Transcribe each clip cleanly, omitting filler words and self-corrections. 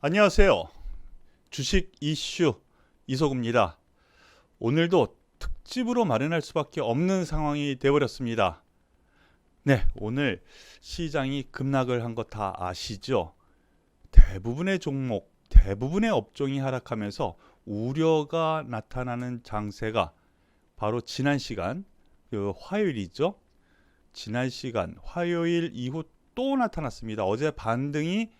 안녕하세요. 주식 이슈 이소구입니다. 오늘도 특집으로 마련할 수밖에 없는 상황이 되어버렸습니다. 네, 오늘 시장이 급락을 한 거 다 아시죠? 대부분의 종목, 대부분의 업종이 하락하면서 우려가 나타나는 장세가 바로 지난 시간, 화요일이죠. 지난 시간 화요일 이후 또 나타났습니다. 어제 반등이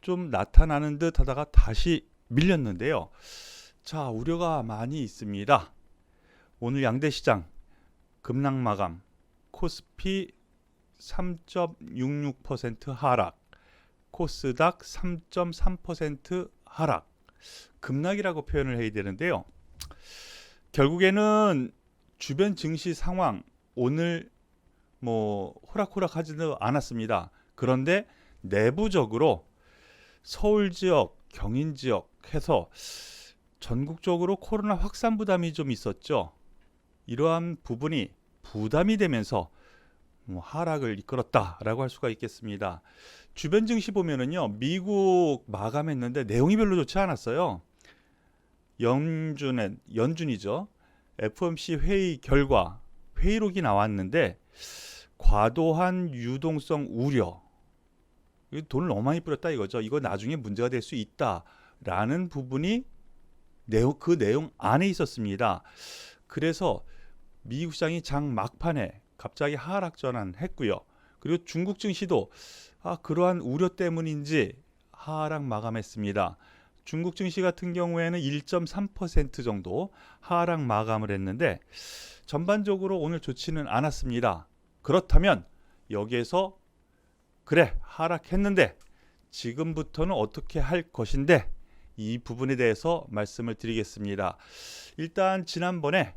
좀 나타나는 듯 하다가 다시 밀렸는데요. 자, 우려가 많이 있습니다. 오늘 양대 시장 급락 마감, 코스피 3.66% 하락, 코스닥 3.3% 하락. 급락이라고 표현을 해야 되는데요. 결국에는 주변 증시 상황 오늘 호락호락하지도 않았습니다. 그런데 내부적으로 서울 지역, 경인 지역 해서 전국적으로 코로나 확산 부담이 좀 있었죠. 이러한 부분이 부담이 되면서 하락을 이끌었다라고 할 수가 있겠습니다. 주변 증시 보면은요, 미국 마감했는데 내용이 별로 좋지 않았어요. 연준이죠. FOMC 회의 결과 회의록이 나왔는데 과도한 유동성 우려, 돈을 너무 많이 뿌렸다 이거죠. 이거 나중에 문제가 될 수 있다라는 부분이 그 내용 안에 있었습니다. 그래서 미국 시장이 장 막판에 갑자기 하락 전환했고요. 그리고 중국 증시도 그러한 우려 때문인지 하락 마감했습니다. 중국 증시 같은 경우에는 1.3% 정도 하락 마감을 했는데 전반적으로 오늘 좋지는 않았습니다. 그렇다면 여기에서 그래, 하락했는데 지금부터는 어떻게 할 것인데 이 부분에 대해서 말씀을 드리겠습니다. 일단 지난번에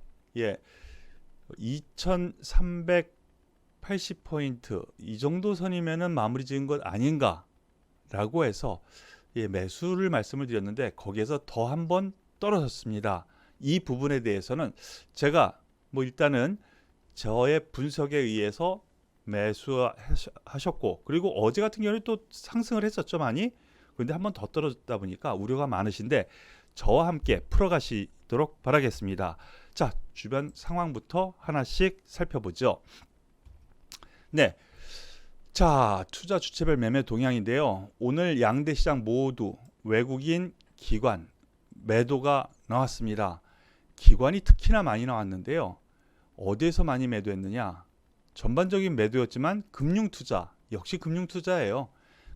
2380포인트 이 정도 선이면은 마무리 지은 것 아닌가라고 해서 매수를 말씀을 드렸는데 거기에서 더 한 번 떨어졌습니다. 이 부분에 대해서는 제가 일단은 저의 분석에 의해서 매수하셨고, 그리고 어제 같은 경우는 또 상승을 했었죠, 많이. 그런데 한 번 더 떨어졌다 보니까 우려가 많으신데 저와 함께 풀어가시도록 바라겠습니다. 자, 주변 상황부터 하나씩 살펴보죠. 네, 자, 투자 주체별 매매 동향인데요. 오늘 양대 시장 모두 외국인 기관 매도가 나왔습니다. 기관이 특히나 많이 나왔는데요. 어디에서 많이 매도했느냐? 전반적인 매도였지만 금융투자, 역시 금융투자예요.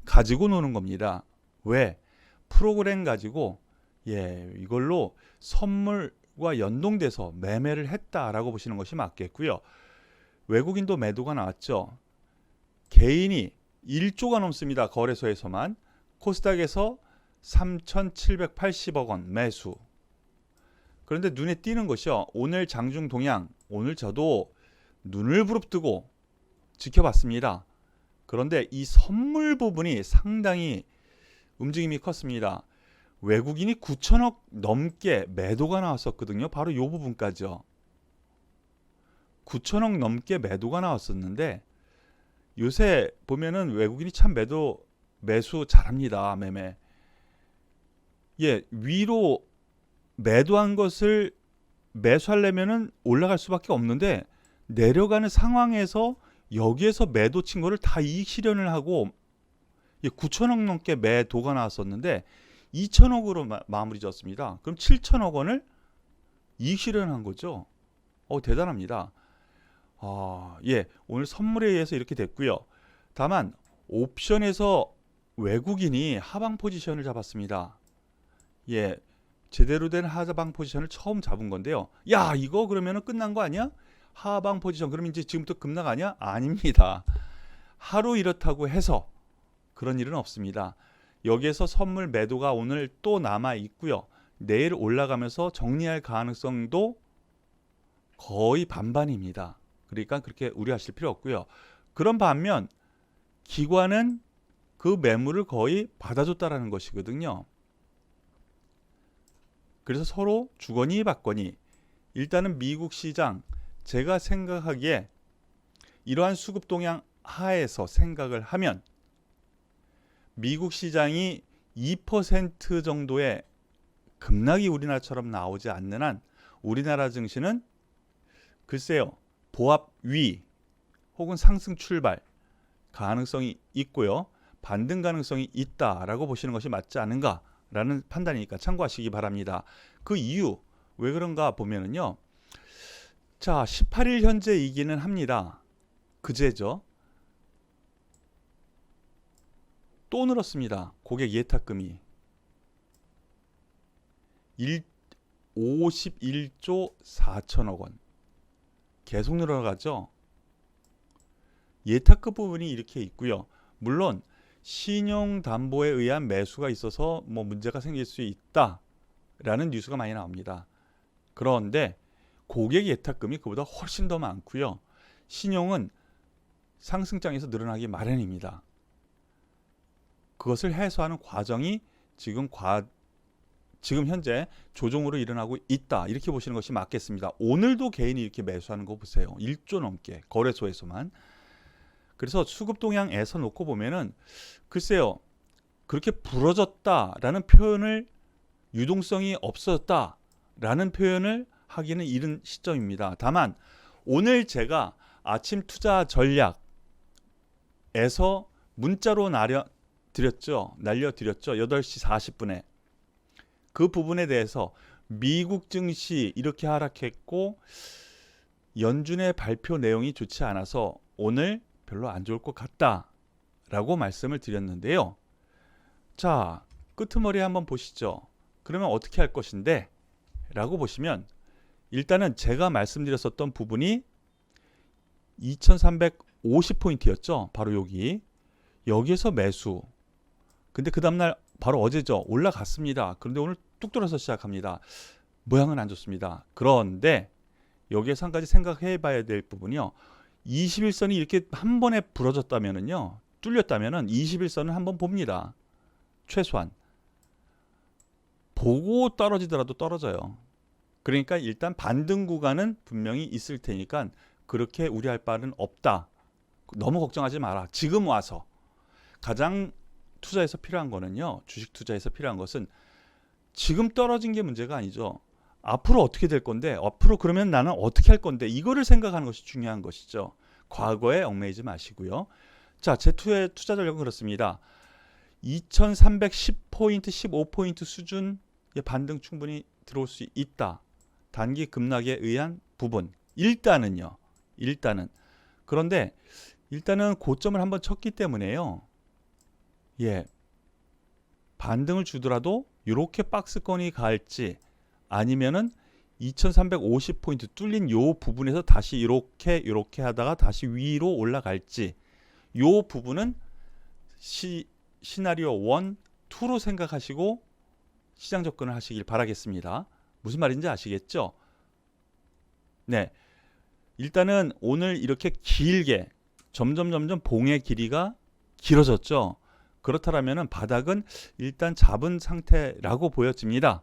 가지고 노는 겁니다. 왜? 프로그램 가지고 이걸로 선물과 연동돼서 매매를 했다라고 보시는 것이 맞겠고요. 외국인도 매도가 나왔죠. 개인이 1조가 넘습니다. 거래소에서만. 코스닥에서 3,780억 원 매수. 그런데 눈에 띄는 것이요. 오늘 장중 동향, 오늘 저도 눈을 부릅뜨고 지켜봤습니다. 그런데 이 선물 부분이 상당히 움직임이 컸습니다. 외국인이 9천억 넘게 매도가 나왔었거든요. 바로 이 부분까지요. 9천억 넘게 매도가 나왔었는데 요새 보면은 외국인이 참 매수 잘합니다. 매매. 위로 매도한 것을 매수하려면은 올라갈 수밖에 없는데 내려가는 상황에서 여기에서 매도 친 거를 다 이익 실현을 하고 9천억 넘게 매도가 나왔었는데 2천억으로 마무리 졌습니다. 그럼 7천억 원을 이익 실현한 거죠. 대단합니다. 오늘 선물에 의해서 이렇게 됐고요. 다만 옵션에서 외국인이 하방 포지션을 잡았습니다. 제대로 된 하방 포지션을 처음 잡은 건데요. 이거 그러면은 끝난 거 아니야? 하방 포지션 그럼 이제 지금부터 급락 아니야? 아닙니다. 하루 이렇다고 해서 그런 일은 없습니다. 여기에서 선물 매도가 오늘 또 남아 있고요. 내일 올라가면서 정리할 가능성도 거의 반반입니다. 그러니까 그렇게 우려하실 필요 없고요. 그런 반면 기관은 그 매물을 거의 받아줬다라는 것이거든요. 그래서 서로 주거니 받거니. 일단은 미국 시장 제가 생각하기에 이러한 수급 동향 하에서 생각을 하면 미국 시장이 2% 정도의 급락이 우리나라처럼 나오지 않는 한 우리나라 증시는 글쎄요, 보합 위 혹은 상승 출발 가능성이 있고요. 반등 가능성이 있다라고 보시는 것이 맞지 않은가라는 판단이니까 참고하시기 바랍니다. 그 이유 왜 그런가 보면은요. 자, 18일 현재이기는 합니다. 그제죠. 또 늘었습니다. 고객 예탁금이 51조 4천억 원. 계속 늘어가죠. 예탁금 부분이 이렇게 있고요. 물론 신용담보에 의한 매수가 있어서 뭐 문제가 생길 수 있다라는 뉴스가 많이 나옵니다. 그런데 고객 예탁금이 그보다 훨씬 더 많고요. 신용은 상승장에서 늘어나기 마련입니다. 그것을 해소하는 과정이 지금 현재 조정으로 일어나고 있다. 이렇게 보시는 것이 맞겠습니다. 오늘도 개인이 이렇게 매수하는 거 보세요. 1조 넘게 거래소에서만. 그래서 수급 동향에서 놓고 보면은 글쎄요. 그렇게 부러졌다라는 표현을 유동성이 없어졌다라는 표현을 하기는 이른 시점입니다. 다만 오늘 제가 아침 투자 전략에서 문자로 날려드렸죠. 8시 40분에. 그 부분에 대해서 미국 증시 이렇게 하락했고 연준의 발표 내용이 좋지 않아서 오늘 별로 안 좋을 것 같다라고 말씀을 드렸는데요. 자, 끄트머리 한번 보시죠. 그러면 어떻게 할 것인데? 라고 보시면 일단은 제가 말씀드렸었던 부분이 2350포인트였죠. 바로 여기에서 매수. 근데 그 다음날 바로 어제죠. 올라갔습니다. 그런데 오늘 뚝 떨어서 시작합니다. 모양은 안 좋습니다. 그런데 여기에서 한 가지 생각해 봐야 될 부분이요. 21선이 이렇게 한 번에 부러졌다면은요. 뚫렸다면은 21선을 한번 봅니다. 최소한. 보고 떨어지더라도 떨어져요. 그러니까 일단 반등 구간은 분명히 있을 테니까 그렇게 우려할 바는 없다. 너무 걱정하지 마라. 지금 와서. 가장 투자에서 필요한 거는요. 주식 투자에서 필요한 것은 지금 떨어진 게 문제가 아니죠. 앞으로 어떻게 될 건데, 앞으로 그러면 나는 어떻게 할 건데, 이거를 생각하는 것이 중요한 것이죠. 과거에 얽매이지 마시고요. 자, 제 투자 전략은 그렇습니다. 2310포인트, 15포인트 수준의 반등 충분히 들어올 수 있다. 단기 급락에 의한 부분. 일단은. 그런데 일단은 고점을 한번 쳤기 때문에요. 예. 반등을 주더라도 이렇게 박스권이 갈지 아니면은 2350포인트 뚫린 요 부분에서 다시 이렇게 하다가 다시 위로 올라갈지 요 부분은 시나리오 1, 2로 생각하시고 시장 접근을 하시길 바라겠습니다. 무슨 말인지 아시겠죠? 네. 일단은 오늘 이렇게 길게 점점 봉의 길이가 길어졌죠. 그렇다면 바닥은 일단 잡은 상태라고 보여집니다.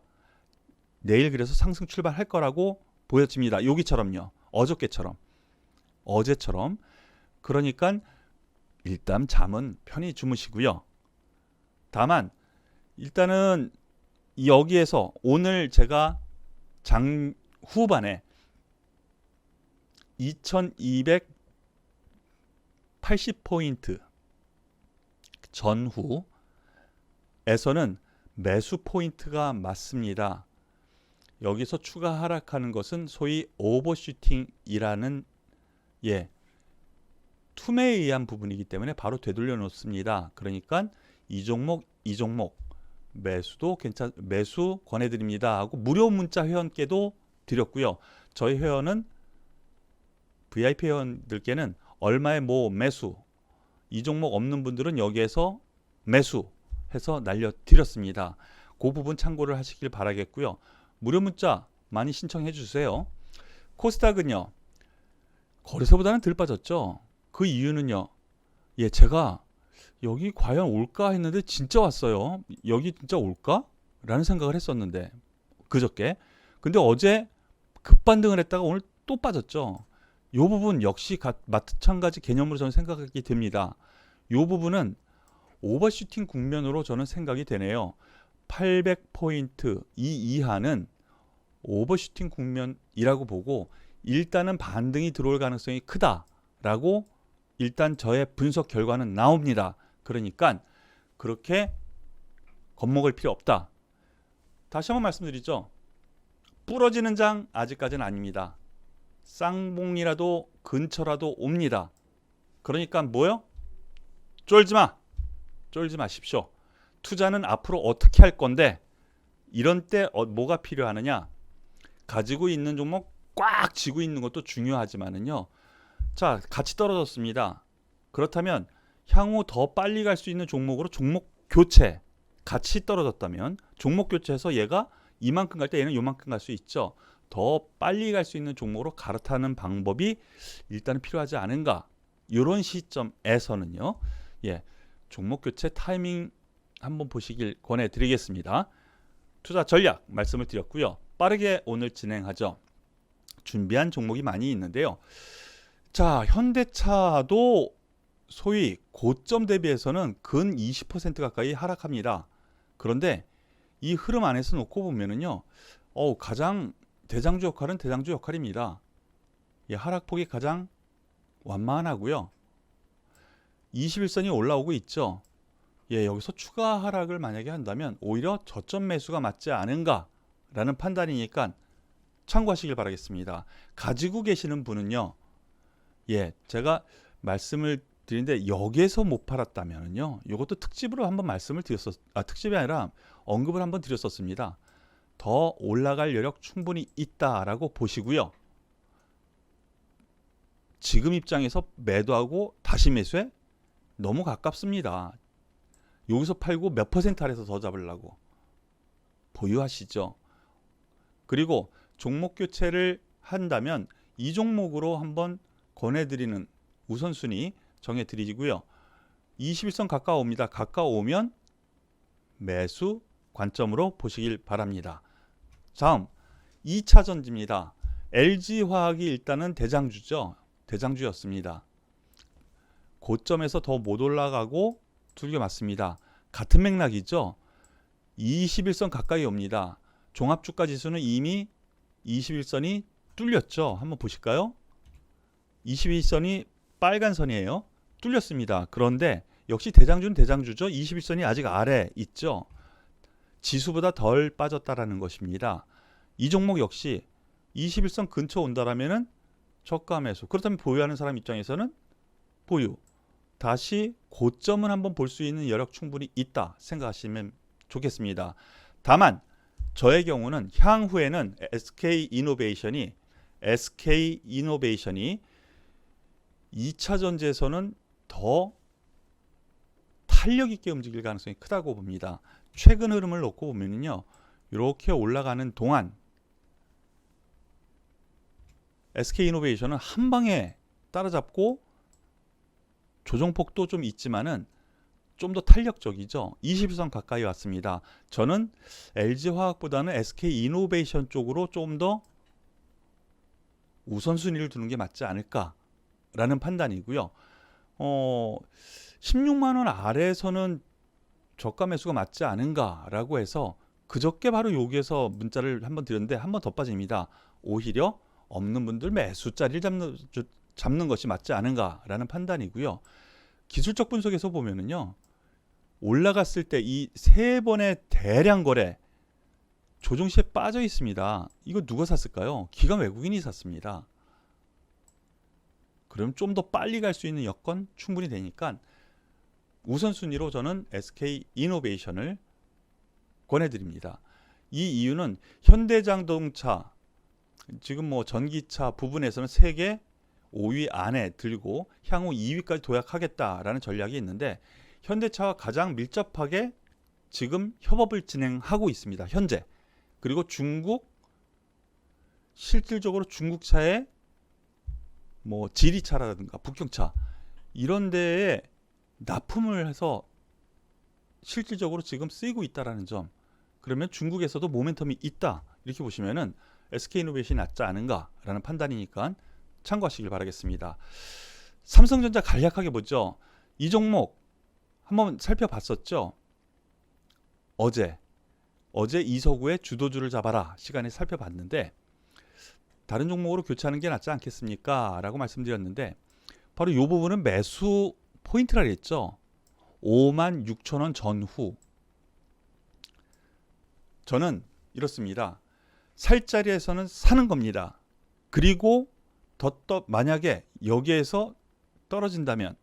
내일 그래서 상승 출발할 거라고 보여집니다. 여기처럼요. 어제처럼. 그러니까 일단 잠은 편히 주무시고요. 다만 일단은 여기에서 오늘 제가 장 후반에 2280포인트 전후에서는 매수 포인트가 맞습니다. 여기서 추가 하락하는 것은 소위 오버슈팅이라는 투매에 의한 부분이기 때문에 바로 되돌려 놓습니다. 그러니까 이 종목 매수 권해드립니다 하고 무료 문자 회원께도 드렸고요. 저희 회원은 VIP 회원들께는 얼마에 뭐 매수, 이 종목 없는 분들은 여기에서 매수해서 날려드렸습니다. 그 부분 참고를 하시길 바라겠고요. 무료 문자 많이 신청해 주세요. 코스닥은요. 거래소보다는 덜 빠졌죠. 그 이유는요. 제가 여기 과연 올까 했는데 진짜 왔어요. 여기 진짜 올까? 라는 생각을 했었는데 그저께. 근데 어제 급반등을 했다가 오늘 또 빠졌죠. 이 부분 역시 마찬가지 개념으로 저는 생각하게 됩니다. 이 부분은 오버슈팅 국면으로 저는 생각이 되네요. 800포인트 이 이하는 오버슈팅 국면이라고 보고 일단은 반등이 들어올 가능성이 크다라고 일단 저의 분석 결과는 나옵니다. 그러니까 그렇게 겁먹을 필요 없다. 다시 한번 말씀드리죠. 부러지는 장 아직까지는 아닙니다. 쌍봉이라도 근처라도 옵니다. 그러니까 뭐요? 쫄지 마십시오. 투자는 앞으로 어떻게 할 건데 이런 때 뭐가 필요하느냐? 가지고 있는 종목 꽉 쥐고 있는 것도 중요하지만은요. 자, 같이 떨어졌습니다. 그렇다면 향후 더 빨리 갈 수 있는 종목으로 종목 교체. 같이 떨어졌다면 종목 교체해서 얘가 이만큼 갈 때 얘는 요만큼 갈 수 있죠. 더 빨리 갈 수 있는 종목으로 갈아타는 방법이 일단은 필요하지 않은가. 이런 시점에서는요. 예, 종목 교체 타이밍 한번 보시길 권해드리겠습니다. 투자 전략 말씀을 드렸고요. 빠르게 오늘 진행하죠. 준비한 종목이 많이 있는데요. 자, 현대차도 소위 고점 대비해서는 근 20% 가까이 하락합니다. 그런데 이 흐름 안에서 놓고 보면은요, 가장 대장주 역할은 대장주 역할입니다. 예, 하락폭이 가장 완만하고요. 21선이 올라오고 있죠. 예, 여기서 추가 하락을 만약에 한다면 오히려 저점 매수가 맞지 않은가라는 판단이니까 참고하시길 바라겠습니다. 가지고 계시는 분은요, 예, 제가 말씀을 드리는데 여기에서 못 팔았다면요, 이것도 특집으로 한번 말씀을 특집이 아니라 언급을 한번 드렸었습니다. 더 올라갈 여력 충분히 있다라고 보시고요. 지금 입장에서 매도하고 다시 매수해 너무 가깝습니다. 여기서 팔고 몇 퍼센트 아래서 더 잡으려고 보유하시죠. 그리고 종목 교체를 한다면 이 종목으로 한번 권해드리는 우선순위 정해드리고요. 21선 가까워옵니다. 가까워오면 매수 관점으로 보시길 바랍니다. 다음 2차 전지입니다. LG화학이 일단은 대장주였습니다. 고점에서 더 못 올라가고 두들겨 맞습니다. 같은 맥락이죠. 21선 가까이 옵니다. 종합주가 지수는 이미 21선이 뚫렸죠. 한번 보실까요? 21선이 빨간 선이에요. 뚫렸습니다. 그런데 역시 대장주는 대장주죠. 21선이 아직 아래 있죠. 지수보다 덜 빠졌다라는 것입니다. 이 종목 역시 21선 근처 온다라면은 저가 매수. 그렇다면 보유하는 사람 입장에서는 보유. 다시 고점을 한번 볼 수 있는 여력 충분히 있다 생각하시면 좋겠습니다. 다만 저의 경우는 향후에는 SK이노베이션이 2차 전지에서는 더 탄력 있게 움직일 가능성이 크다고 봅니다. 최근 흐름을 놓고 보면요, 이렇게 올라가는 동안 SK이노베이션은 한 방에 따라잡고 조정폭도 좀 있지만은 좀 더 탄력적이죠. 21선 가까이 왔습니다. 저는 LG화학보다는 SK이노베이션 쪽으로 좀 더 우선순위를 두는 게 맞지 않을까라는 판단이고요. 16만 원 아래에서는 저가 매수가 맞지 않은가라고 해서 그저께 바로 여기에서 문자를 한번 드렸는데 한 번 더 빠집니다. 오히려 없는 분들 매수자리를 잡는 것이 맞지 않은가라는 판단이고요. 기술적 분석에서 보면은요, 올라갔을 때 이 세 번의 대량 거래 조정 시에 빠져 있습니다. 이거 누가 샀을까요? 기관 외국인이 샀습니다. 그럼 좀 더 빨리 갈 수 있는 여건 충분히 되니까 우선순위로 저는 SK이노베이션을 권해드립니다. 이 이유는 현대자동차 지금 뭐 전기차 부분에서는 세계 5위 안에 들고 향후 2위까지 도약하겠다라는 전략이 있는데 현대차와 가장 밀접하게 지금 협업을 진행하고 있습니다. 현재. 그리고 중국, 실질적으로 중국차의 뭐 지리차라든가 북경차 이런 데에 납품을 해서 실질적으로 지금 쓰이고 있다라는 점. 그러면 중국에서도 모멘텀이 있다. 이렇게 보시면은 SK이노베이션이 낫지 않은가라는 판단이니까 참고하시길 바라겠습니다. 삼성전자 간략하게 보죠. 이 종목 한번 살펴봤었죠. 어제 이서구의 주도주를 잡아라 시간에 살펴봤는데 다른 종목으로 교체하는 게 낫지 않겠습니까? 라고 말씀드렸는데 바로 이 부분은 매수 포인트라 그랬죠. 56,000원 전후. 저는 이렇습니다. 살 자리에서는 사는 겁니다. 그리고 만약에 여기에서 떨어진다면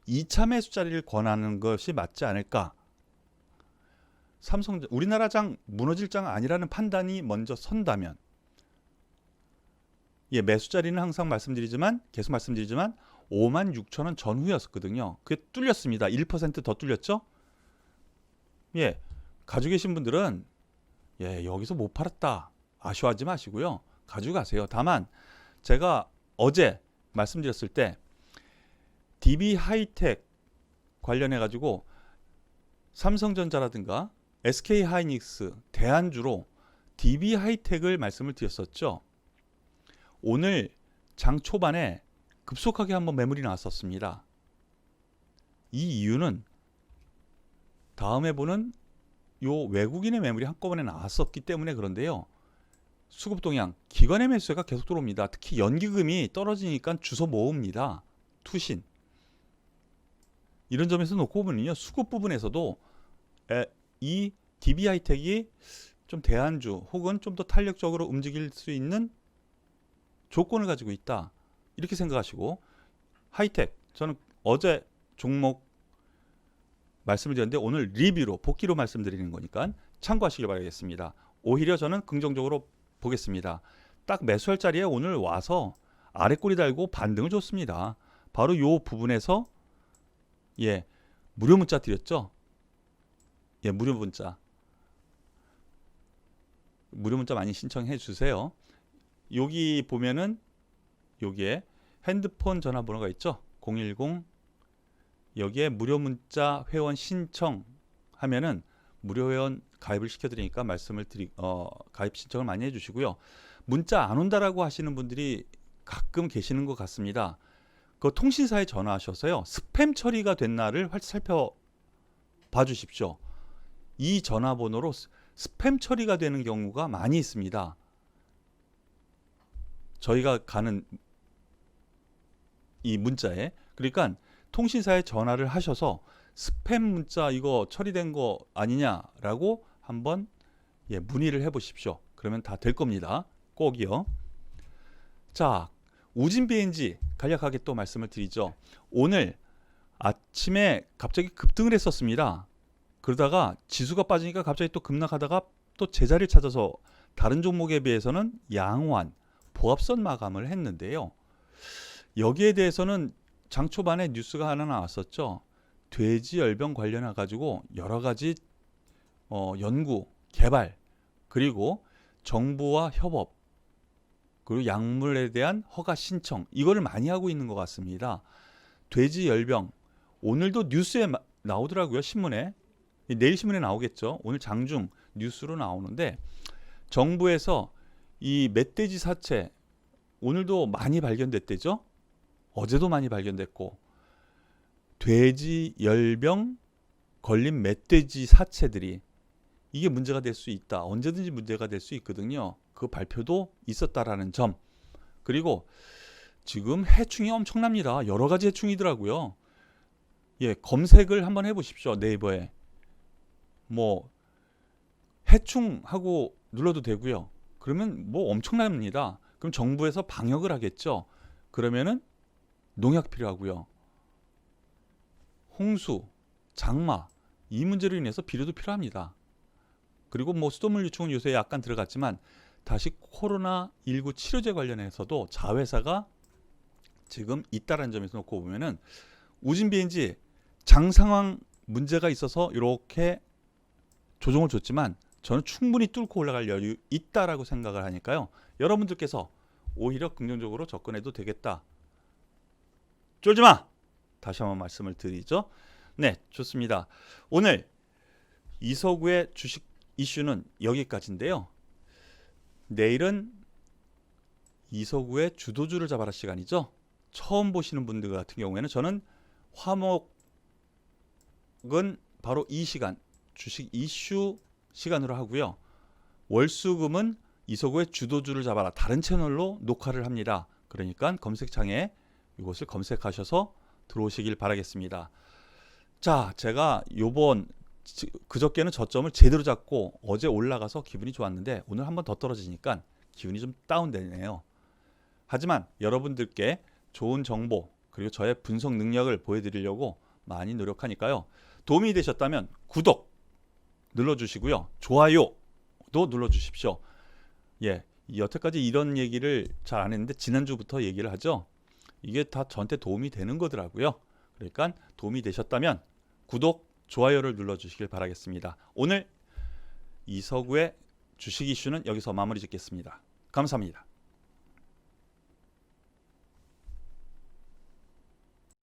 2차 매수 자리를 권하는 것이 맞지 않을까. 우리나라장 무너질 장 아니라는 판단이 먼저 선다면, 예, 매수 자리는 항상 계속 말씀드리지만 56,000원 전후였었거든요. 그게 뚫렸습니다. 1% 더 뚫렸죠? 예, 가지고 계신 분들은 예, 여기서 못 팔았다 아쉬워하지 마시고요. 가지고 가세요. 다만 제가 어제 말씀드렸을 때 DB 하이텍 관련해 가지고 삼성전자라든가 SK 하이닉스, 대안주로 DB 하이텍을 말씀을 드렸었죠. 오늘 장 초반에 급속하게 한번 매물이 나왔었습니다. 이 이유는 다음에 보는 요 외국인의 매물이 한꺼번에 나왔었기 때문에 그런데요. 수급 동향, 기관의 매수가 계속 들어옵니다. 특히 연기금이 떨어지니까 주워 모읍니다. 투신. 이런 점에서 놓고 보면요. 수급 부분에서도 이 DB 하이텍이 좀 대안주 혹은 좀 더 탄력적으로 움직일 수 있는 조건을 가지고 있다. 이렇게 생각하시고 하이텍, 저는 어제 종목 말씀을 드렸는데 오늘 리뷰로 복기로 말씀드리는 거니까 참고하시길 바라겠습니다. 오히려 저는 긍정적으로 보겠습니다. 딱 매수할 자리에 오늘 와서 아래 꼬리 달고 반등을 줬습니다. 바로 이 부분에서 예, 무료 문자 드렸죠. 예, 무료 문자 많이 신청해 주세요. 여기 보면은 여기에 핸드폰 전화번호가 있죠. 010 여기에 무료 문자 회원 신청하면은 무료 회원 가입을 시켜드리니까 가입 신청을 많이 해주시고요. 문자 안 온다라고 하시는 분들이 가끔 계시는 것 같습니다. 그 통신사에 전화하셔서요. 스팸 처리가 됐나를 살펴봐 주십시오. 이 전화번호로 스팸 처리가 되는 경우가 많이 있습니다. 저희가 가는 이 문자에, 그러니까 통신사에 전화를 하셔서 스팸 문자 이거 처리된 거 아니냐라고 한번 예, 문의를 해 보십시오. 그러면 다 될 겁니다. 꼭이요. 자, 우진 BNG 간략하게 또 말씀을 드리죠. 오늘 아침에 갑자기 급등을 했었습니다. 그러다가 지수가 빠지니까 갑자기 또 급락하다가 또 제자리를 찾아서 다른 종목에 비해서는 양호한 보합선 마감을 했는데요. 여기에 대해서는 장 초반에 뉴스가 하나 나왔었죠. 돼지열병 관련해 가지고 여러 가지 연구, 개발, 그리고 정부와 협업, 그리고 약물에 대한 허가 신청, 이거를 많이 하고 있는 것 같습니다. 돼지열병 오늘도 뉴스에 나오더라고요. 신문에. 내일 신문에 나오겠죠. 오늘 장중 뉴스로 나오는데 정부에서 이 멧돼지 사체 오늘도 많이 발견됐대죠. 어제도 많이 발견됐고 돼지 열병 걸린 멧돼지 사체들이 이게 문제가 될 수 있다. 언제든지 문제가 될 수 있거든요. 그 발표도 있었다라는 점. 그리고 지금 해충이 엄청납니다. 여러 가지 해충이더라고요. 예, 검색을 한번 해보십시오. 네이버에. 뭐 해충하고 눌러도 되고요. 그러면 뭐 엄청납니다. 그럼 정부에서 방역을 하겠죠. 그러면은 농약 필요하고요. 홍수, 장마 이 문제로 인해서 비료도 필요합니다. 그리고 뭐 수돗물 유충은 요새 약간 들어갔지만 다시 코로나19 치료제 관련해서도 자회사가 지금 있다라는 점에서 놓고 보면은 우진 BNG 장 상황 문제가 있어서 이렇게 조정을 줬지만 저는 충분히 뚫고 올라갈 여유 있다라고 생각을 하니까요. 여러분들께서 오히려 긍정적으로 접근해도 되겠다. 쫄지 마! 다시 한번 말씀을 드리죠. 네, 좋습니다. 오늘 이서구의 주식 이슈는 여기까지인데요. 내일은 이서구의 주도주를 잡아라 시간이죠. 처음 보시는 분들 같은 경우에는 저는 화목 목요일은 바로 이 시간 주식 이슈 시간으로 하고요. 월수금은 이서구의 주도주를 잡아라 다른 채널로 녹화를 합니다. 그러니까 검색창에 이것을 검색하셔서 들어오시길 바라겠습니다. 자, 제가 그저께는 저점을 제대로 잡고 어제 올라가서 기분이 좋았는데 오늘 한번 더 떨어지니까 기분이 좀 다운되네요. 하지만 여러분들께 좋은 정보 그리고 저의 분석 능력을 보여드리려고 많이 노력하니까요. 도움이 되셨다면 구독 눌러주시고요. 좋아요도 눌러주십시오. 예, 여태까지 이런 얘기를 잘 안 했는데 지난주부터 얘기를 하죠. 이게 다 저한테 도움이 되는 거더라고요. 그러니까 도움이 되셨다면 구독, 좋아요를 눌러주시길 바라겠습니다. 오늘 이서구의 주식 이슈는 여기서 마무리 짓겠습니다. 감사합니다.